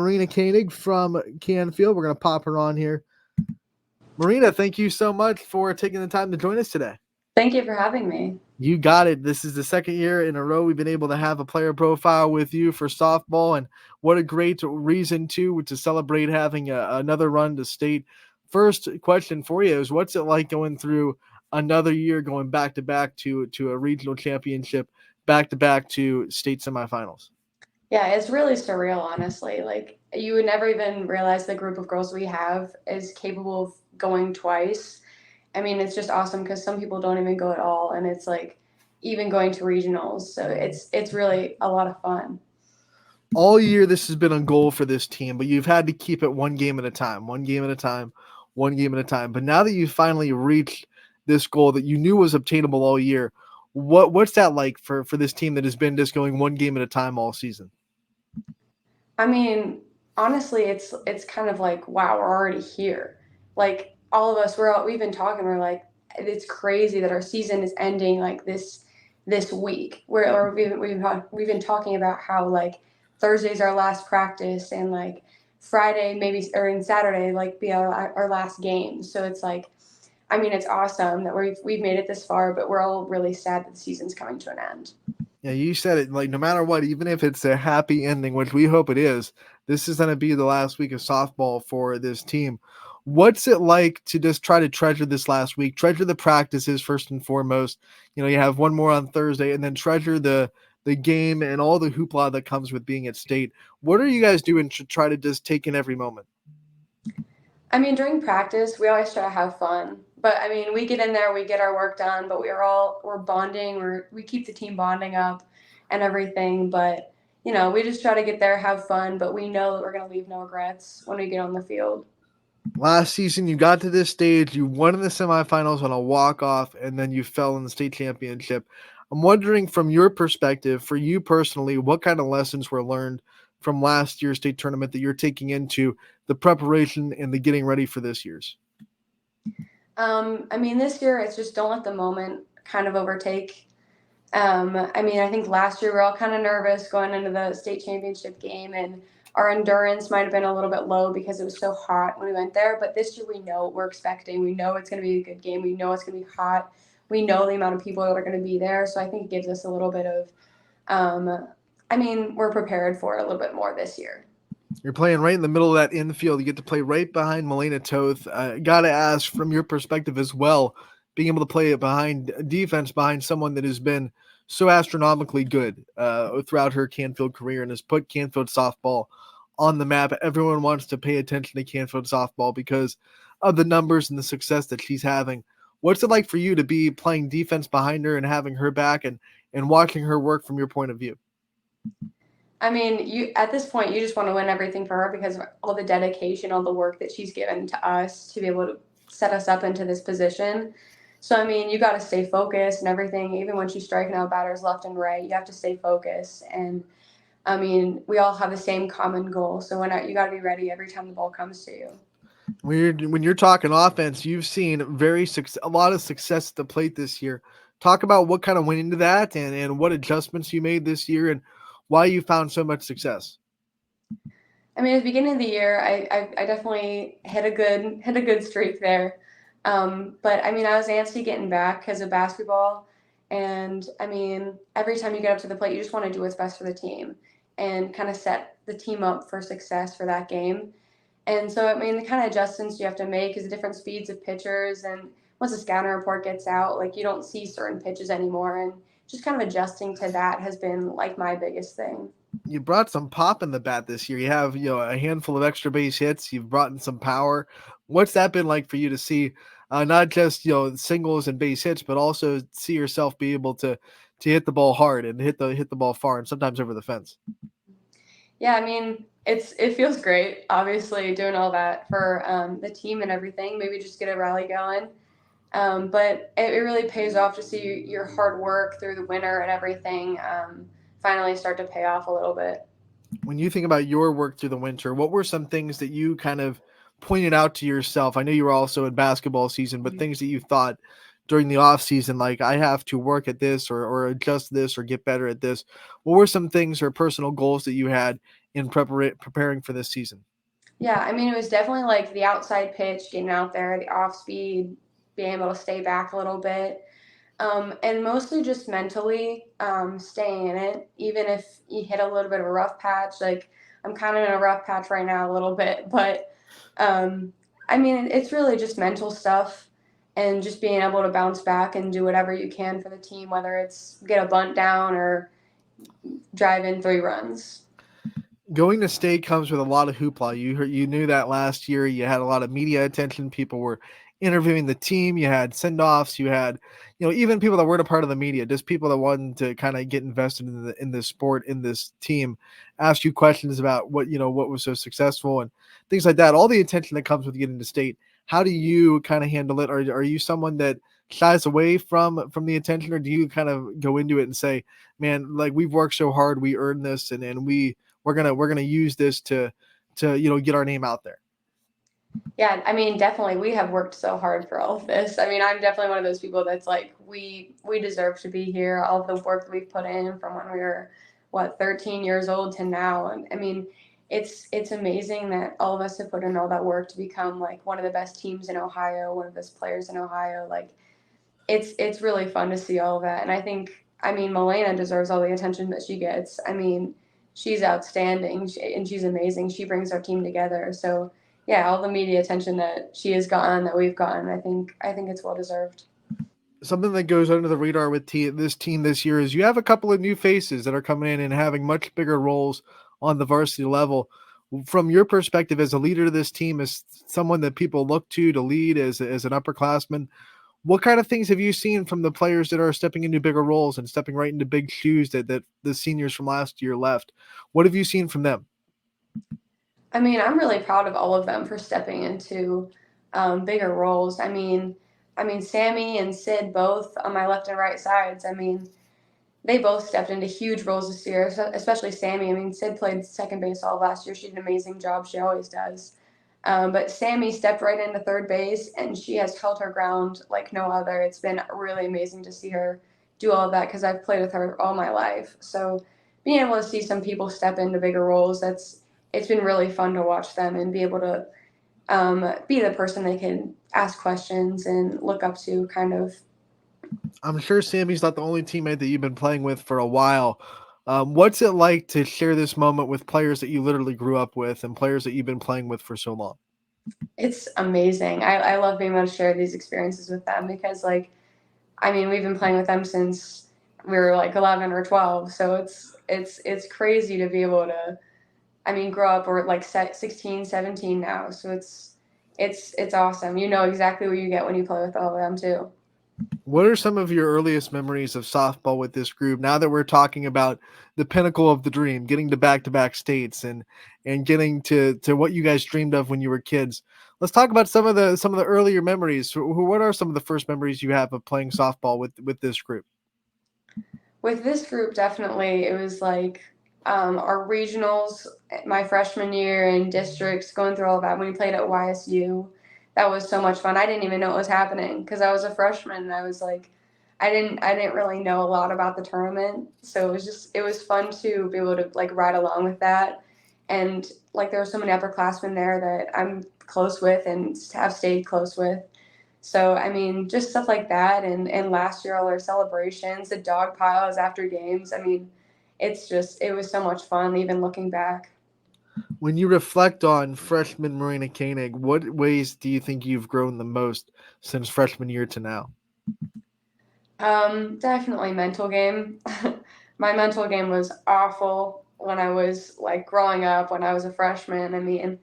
Marina Koenig from Canfield. We're going to pop her on here. Marina, thank you so much for taking the time to join us today. Thank you for having me. You got it. This is the second year in a row we've been able to have a player profile with you for softball, and what a great reason to celebrate having another run to state. First question for you is, what's it like going through another year, going back to back to a regional championship, back to back to state semifinals? Yeah, it's really surreal, honestly. Like, you would never even realize the group of girls we have is capable of going twice. I mean, it's just awesome because some people don't even go at all, and it's like even going to regionals. So it's really a lot of fun. All year this has been a goal for this team, but you've had to keep it one game at a time, one game at a time, one game at a time. But now that you finally reached this goal that you knew was obtainable all year, what's that like for this team that has been just going one game at a time all season? I mean, honestly, it's kind of like, wow, we're already here. Like, all of us, we've been talking. We're like, it's crazy that our season is ending like this week. We've been talking about how like Thursday's our last practice, and like Friday maybe, or in Saturday like be our last game. So it's like, I mean, it's awesome that we've made it this far, but we're all really sad that the season's coming to an end. Yeah, you said it. Like, no matter what, even if it's a happy ending, which we hope it is, this is going to be the last week of softball for this team. What's it like to just try to treasure this last week, treasure the practices first and foremost? You know, you have one more on Thursday, and then treasure the game and all the hoopla that comes with being at state. What are you guys doing to try to just take in every moment? I mean, during practice, we always try to have fun. But I mean, we get in there, we get our work done, but we're bonding, we keep the team bonding up and everything. But we just try to get there, have fun, but we know that we're gonna leave no regrets when we get on the field. Last season, you got to this stage, you won in the semifinals on a walk-off, and then you fell in the state championship. I'm wondering, from your perspective, for you personally, what kind of lessons were learned from last year's state tournament that you're taking into the preparation and the getting ready for this year's? I mean, this year it's just don't let the moment kind of overtake. I mean, I think last year we were all kind of nervous going into the state championship game, and our endurance might have been a little bit low because it was so hot when we went there. But this year we know what we're expecting. We know it's going to be a good game. We know it's going to be hot. We know the amount of people that are going to be there. So I think it gives us a little bit of, I mean, we're prepared for it a little bit more this year. You're playing right in the middle of that infield. You get to play right behind Marina Toth. Got to ask, from your perspective as well, being able to play it behind defense behind someone that has been so astronomically good throughout her Canfield career and has put Canfield softball on the map. Everyone wants to pay attention to Canfield softball because of the numbers and the success that she's having. What's it like for you to be playing defense behind her and having her back and watching her work from your point of view? I mean, you at this point, you just want to win everything for her because of all the dedication, all the work that she's given to us to be able to set us up into this position. So, I mean, you got to stay focused and everything. Even when she's striking out batters left and right, you have to stay focused. And I mean, we all have the same common goal. So you got to be ready every time the ball comes to you. When you're talking offense, you've seen a lot of success at the plate this year. Talk about what kind of went into that and what adjustments you made this year and why you found so much success. I mean, at the beginning of the year, I definitely hit a good streak there. But I mean, I was antsy getting back because of basketball, and I mean, every time you get up to the plate, you just want to do what's best for the team and kind of set the team up for success for that game. And so, I mean, the kind of adjustments you have to make is the different speeds of pitchers, and once the scouting report gets out, like you don't see certain pitches anymore, and just kind of adjusting to that has been like my biggest thing. You brought some pop in the bat this year. You have, a handful of extra base hits. You've brought in some power. What's that been like for you to see, not just singles and base hits, but also see yourself be able to hit the ball hard and hit the ball far and sometimes over the fence? Yeah, I mean, it feels great, obviously, doing all that for the team and everything. Maybe just get a rally going. But it really pays off to see your hard work through the winter and everything finally start to pay off a little bit. When you think about your work through the winter, what were some things that you kind of pointed out to yourself? I know you were also in basketball season, but things that you thought during the off season, like I have to work at this or adjust this or get better at this. What were some things or personal goals that you had in preparing for this season? Yeah, I mean, it was definitely like the outside pitch, getting out there, the off speed, being able to stay back a little bit. And mostly just mentally staying in it, even if you hit a little bit of a rough patch. Like I'm kind of in a rough patch right now a little bit, but um, I mean, it's really just mental stuff and just being able to bounce back and do whatever you can for the team, whether it's get a bunt down or drive in 3 runs. Going to state comes with a lot of hoopla. You knew that last year. You had a lot of media attention. People were interviewing the team. You had send offs. You had, even people that weren't a part of the media, just people that wanted to kind of get invested in this sport, in this team, ask you questions about what was so successful and things like that. All the attention that comes with getting to state. How do you kind of handle it? Are you someone that shies away from the attention, or do you kind of go into it and say, man, like we've worked so hard, we earned this, and we're gonna use this to get our name out there. Yeah, I mean, definitely, we have worked so hard for all of this. I mean, I'm definitely one of those people that's like, we deserve to be here. All of the work that we've put in from when we were, what, 13 years old to now. And I mean, it's amazing that all of us have put in all that work to become like one of the best teams in Ohio, one of the best players in Ohio. Like, it's really fun to see all of that. And I think, I mean, Milena deserves all the attention that she gets. I mean, she's outstanding and she's amazing. She brings our team together. So yeah, all the media attention that she has gotten, that we've gotten, I think it's well deserved. Something that goes under the radar with this team this year is you have a couple of new faces that are coming in and having much bigger roles on the varsity level. From your perspective as a leader of this team, as someone that people look to lead as an upperclassman, what kind of things have you seen from the players that are stepping into bigger roles and stepping right into big shoes that the seniors from last year left? What have you seen from them? I mean, I'm really proud of all of them for stepping into bigger roles. I mean, Sammy and Sid both on my left and right sides. I mean, they both stepped into huge roles this year, especially Sammy. I mean, Sid played second base all last year. She did an amazing job. She always does. But Sammy stepped right into third base, and she has held her ground like no other. It's been really amazing to see her do all of that because I've played with her all my life. So being able to see some people step into bigger roles, it's been really fun to watch them and be able to be the person they can ask questions and look up to, kind of. I'm sure Sammy's not the only teammate that you've been playing with for a while. What's it like to share this moment with players that you literally grew up with and players that you've been playing with for so long? It's amazing. I love being able to share these experiences with them because, like, I mean, we've been playing with them since we were like 11 or 12. So it's crazy to be able to, I mean, grow up. We're like 16, 17 now. So it's awesome. You know exactly what you get when you play with all of them too. What are some of your earliest memories of softball with this group? Now that we're talking about the pinnacle of the dream, getting to back states and getting to what you guys dreamed of when you were kids. Let's talk about some of the earlier memories. What are some of the first memories you have of playing softball with this group? With this group, definitely, it was like our regionals my freshman year and districts, going through all of that when we played at YSU. That was so much fun. I didn't even know what was happening because I was a freshman and I was like, I didn't really know a lot about the tournament, so it was fun to be able to like ride along with that. And like there were so many upperclassmen there that I'm close with and have stayed close with. So I mean, just stuff like that, and last year all our celebrations, the dog piles after games. I mean, it was so much fun, even looking back. When you reflect on freshman Marina Koenig, what ways do you think you've grown the most since freshman year to now? Definitely mental game. My mental game was awful when I was like growing up, when I was a freshman. I mean,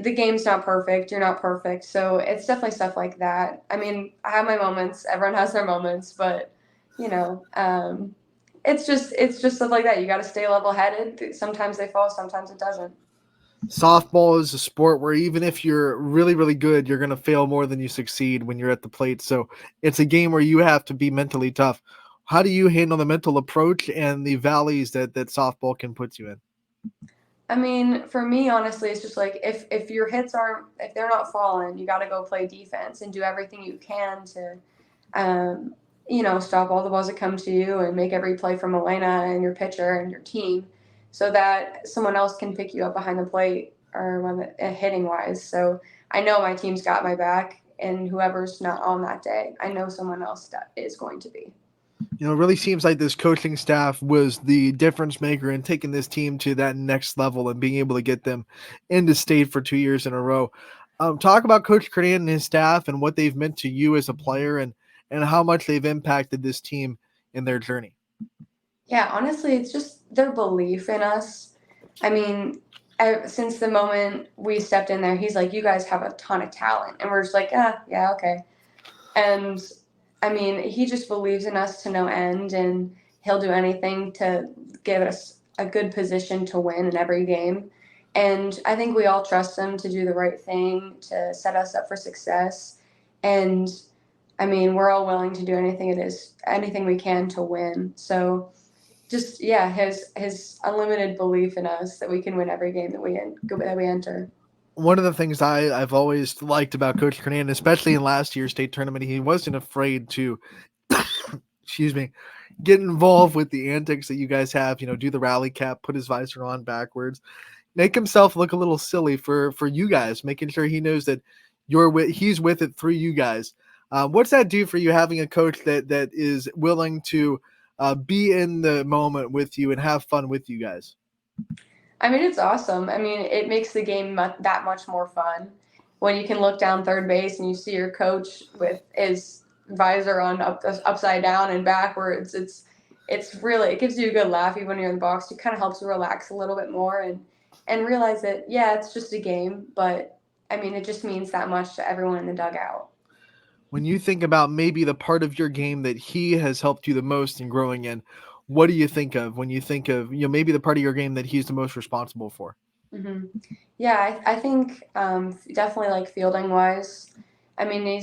the game's not perfect. You're not perfect. So it's definitely stuff like that. I mean, I have my moments. Everyone has their moments, but you know, it's just stuff like that. You got to stay level headed. Sometimes they fall, sometimes it doesn't. Softball is a sport where even if you're really, really good, you're going to fail more than you succeed when you're at the plate. So it's a game where you have to be mentally tough. How do you handle the mental approach and the valleys that softball can put you in? I mean, for me, honestly, it's just like if your hits aren't if they're not falling, you got to go play defense and do everything you can to, um, stop all the balls that come to you and make every play from Elena and your pitcher and your team. so that someone else can pick you up behind the plate or hitting wise. So I know my team's got my back, and whoever's not on that day, I know someone else that is going to be. It really seems like this coaching staff was the difference maker in taking this team to that next level and being able to get them into state for 2 years in a row. Talk about Coach Kernan and his staff and what they've meant to you as a player and how much they've impacted this team in their journey. Yeah, honestly, it's just their belief in us. I mean, since the moment we stepped in there, he's like, "You guys have a ton of talent," and we're just like, "Ah, yeah, okay." And I mean, he just believes in us to no end, and he'll do anything to give us a good position to win in every game. And I think we all trust him to do the right thing to set us up for success. And I mean, we're all willing to do anything we can to win. So just yeah, his unlimited belief in us that we can win every game that we enter. One of the things I've always liked about Coach Kernan, especially in last year's state tournament, he wasn't afraid to, excuse me, get involved with the antics that you guys have. Do the rally cap, put his visor on backwards, make himself look a little silly for you guys, making sure he knows that he's with it through you guys. What's that do for you, having a coach that is willing to be in the moment with you and have fun with you guys? I mean, it's awesome. I mean, it makes the game that much more fun when you can look down third base and you see your coach with his visor on upside down and backwards. It's really, it gives you a good laugh even when you're in the box. It kind of helps you relax a little bit more and realize that yeah, it's just a game, but I mean, it just means that much to everyone in the dugout. When you think about maybe the part of your game that he has helped you the most in growing in, what do you think of when you think of maybe the part of your game that he's the most responsible for? Hmm. Yeah, I think definitely like fielding wise. I mean,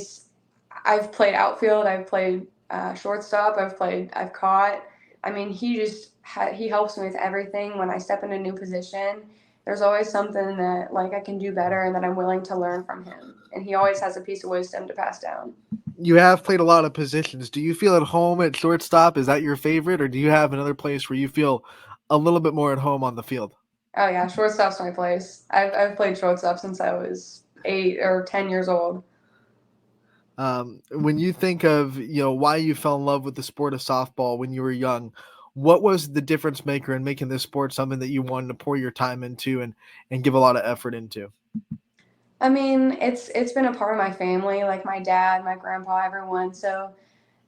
I've played outfield, I've played shortstop, I've caught. I mean, he helps me with everything. When I step in a new position, there's always something that like I can do better and that I'm willing to learn from him. And he always has a piece of wisdom to pass down. You have played a lot of positions. Do you feel at home at shortstop? Is that your favorite, or do you have another place where you feel a little bit more at home on the field? Oh yeah, shortstop's my place. I've played shortstop since I was 8 or 10 years old. When you think of why you fell in love with the sport of softball when you were young, what was the difference maker in making this sport something that you wanted to pour your time into and give a lot of effort into? I mean, it's been a part of my family, like my dad, my grandpa, everyone. So,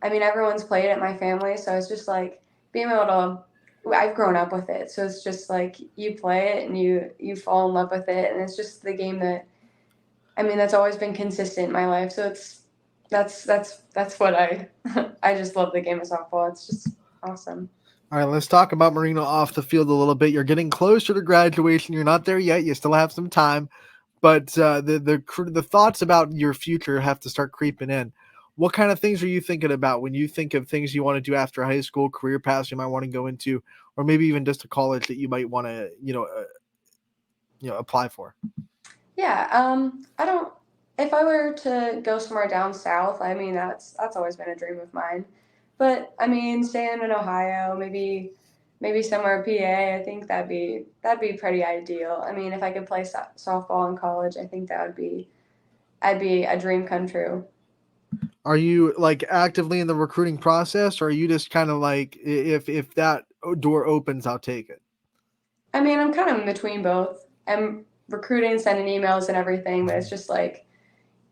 I mean, everyone's played it in my family, so it's just like being able to. I've grown up with it, so it's just like you play it and you fall in love with it, and it's just the game that I mean that's always been consistent in my life. So that's what I I just love the game of softball. It's just awesome. All right, let's talk about Marina off the field a little bit. You're getting closer to graduation. You're not there yet. You still have some time, but the thoughts about your future have to start creeping in. What kind of things are you thinking about when you think of things you want to do after high school, career paths you might want to go into, or maybe even just a college that you might want to apply for? Yeah, I don't. If I were to go somewhere down south, I mean that's always been a dream of mine. But I mean, staying in Ohio, maybe somewhere PA, I think that'd be pretty ideal. I mean, if I could play softball in college, I think I'd be a dream come true. Are you like actively in the recruiting process, or are you just kind of like, if that door opens, I'll take it? I mean, I'm kind of in between both. I'm recruiting, sending emails and everything, but it's just like,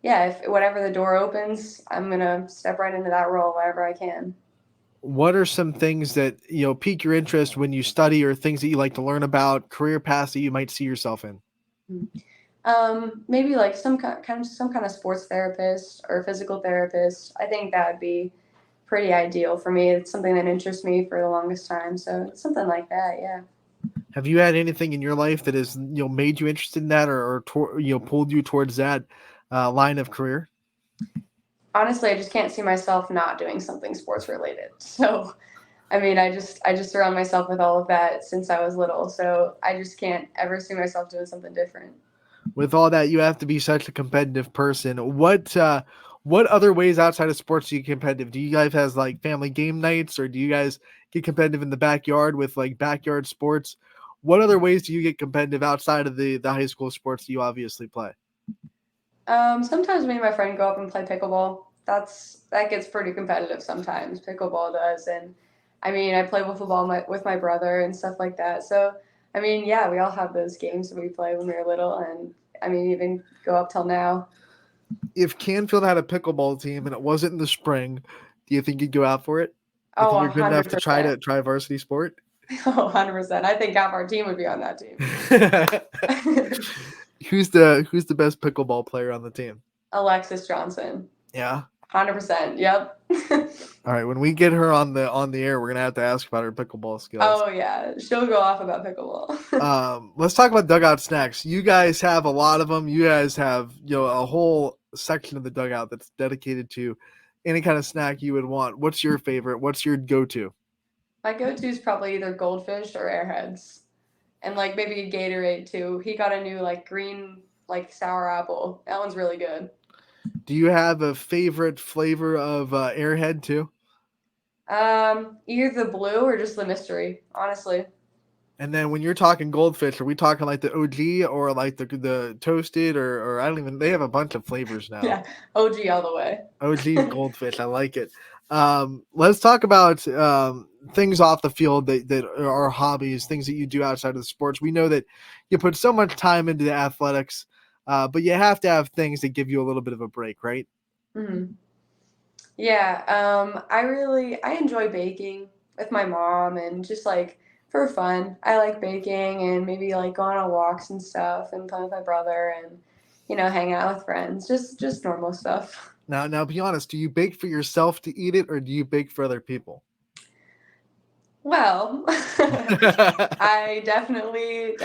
yeah, if whatever the door opens, I'm gonna step right into that role wherever I can. What are some things that pique your interest when you study, or things that you like to learn about, career paths that you might see yourself in? Maybe like some kind of sports therapist or physical therapist. I think that would be pretty ideal for me. It's something that interests me for the longest time, so something like that. Yeah. Have you had anything in your life that has made you interested in that, or pulled you towards that line of career? Honestly, I just can't see myself not doing something sports related. So, I mean, I just surround myself with all of that since I was little. So I just can't ever see myself doing something different. With all that, you have to be such a competitive person. What other ways outside of sports do you get competitive? Do you guys have like family game nights, or do you guys get competitive in the backyard with like backyard sports? What other ways do you get competitive outside of the high school sports that you obviously play? Sometimes me and my friend go up and play pickleball. That gets pretty competitive sometimes. Pickleball does, and I mean, I play wiffle ball with my brother and stuff like that. So, I mean, yeah, we all have those games that we play when we were little, and I mean, even go up till now. If Canfield had a pickleball team and it wasn't in the spring, do you think you'd go out for it? You Oh, think you're good enough to try 100%. to try varsity sport? Oh, 100%. I think half our team would be on that team. Who's the best pickleball player on the team? Alexis Johnson. Yeah. 100%. Yep. All right. When we get her on the air, we're gonna have to ask about her pickleball skills. Oh yeah, she'll go off about pickleball. Let's talk about dugout snacks. You guys have a lot of them. You guys have a whole section of the dugout that's dedicated to any kind of snack you would want. What's your favorite? What's your go-to? My go-to is probably either goldfish or airheads, and like maybe a Gatorade too. He got a new like green like sour apple. That one's really good. Do you have a favorite flavor of Airhead too? Either the blue or just the mystery. Honestly, And then when you're talking goldfish, are we talking like the OG or like the toasted or I don't even? They have a bunch of flavors now. yeah, OG all the way. OG's goldfish. I like it. Let's talk about things off the field that are hobbies, things that you do outside of the sports. We know that you put so much time into the athletics, but you have to have things that give you a little bit of a break, right? Hmm. Yeah, I enjoy baking with my mom and just like for fun. I like baking and maybe like going on walks and stuff and playing with my brother and hang out with friends. Just normal stuff. Now, be honest. Do you bake for yourself to eat it, or do you bake for other people? Well, I definitely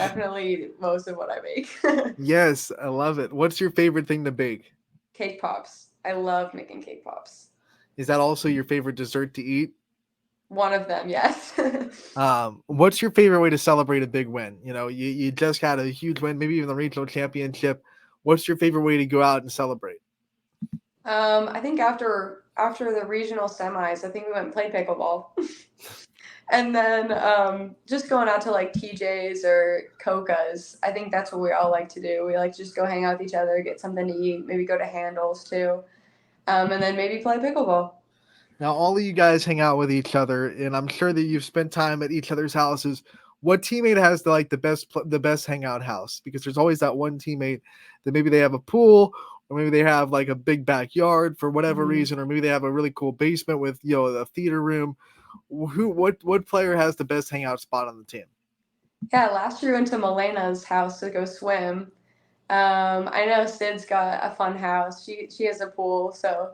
eat most of what I make. Yes, I love it. What's your favorite thing to bake? Cake pops. I love making cake pops. Is that also your favorite dessert to eat? One of them, yes. What's your favorite way to celebrate a big win? You just had a huge win, maybe even the regional championship. What's your favorite way to go out and celebrate? I think after the regional semis, I think we went and played pickleball. And then just going out to like TJ's or Coca's. I think that's what we all like to do. We like to just go hang out with each other, get something to eat, maybe go to Handles too, and then maybe play pickleball. Now, all of you guys hang out with each other, and I'm sure that you've spent time at each other's houses. What teammate has the best hangout house? Because there's always that one teammate that maybe they have a pool, or maybe they have like a big backyard for whatever Mhm. reason, or maybe they have a really cool basement with a theater room. What player has the best hangout spot on the team? Yeah, last year we went to Melena's house to go swim. I know Sid's got a fun house. She has a pool, so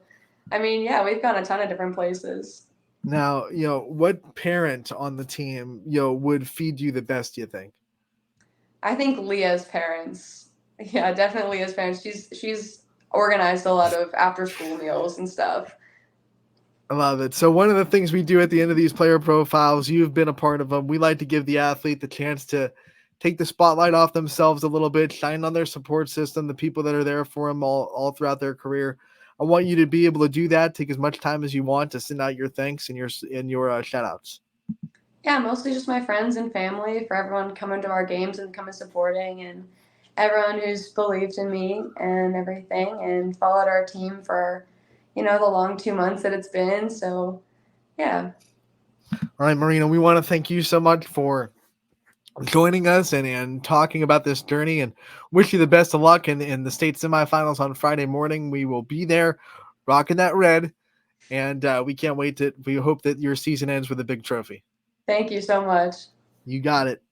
I mean, yeah, we've gone a ton of different places. Now, what parent on the team, would feed you the best, you think? I think Leah's parents. Yeah, definitely Leah's parents. She's organized a lot of after school meals and stuff. I love it. So one of the things we do at the end of these player profiles, you've been a part of them. We like to give the athlete the chance to take the spotlight off themselves a little bit, shine on their support system, the people that are there for them all throughout their career. I want you to be able to do that. Take as much time as you want to send out your thanks and your shout outs. Yeah, mostly just my friends and family for everyone coming to our games and coming supporting and everyone who's believed in me and everything and followed our team for, the long 2 months that it's been. So, yeah. All right, Marina, we want to thank you so much for joining us and talking about this journey and wish you the best of luck in the state semifinals on Friday morning. We will be there rocking that red, and we can't wait we hope that your season ends with a big trophy. Thank you so much. You got it.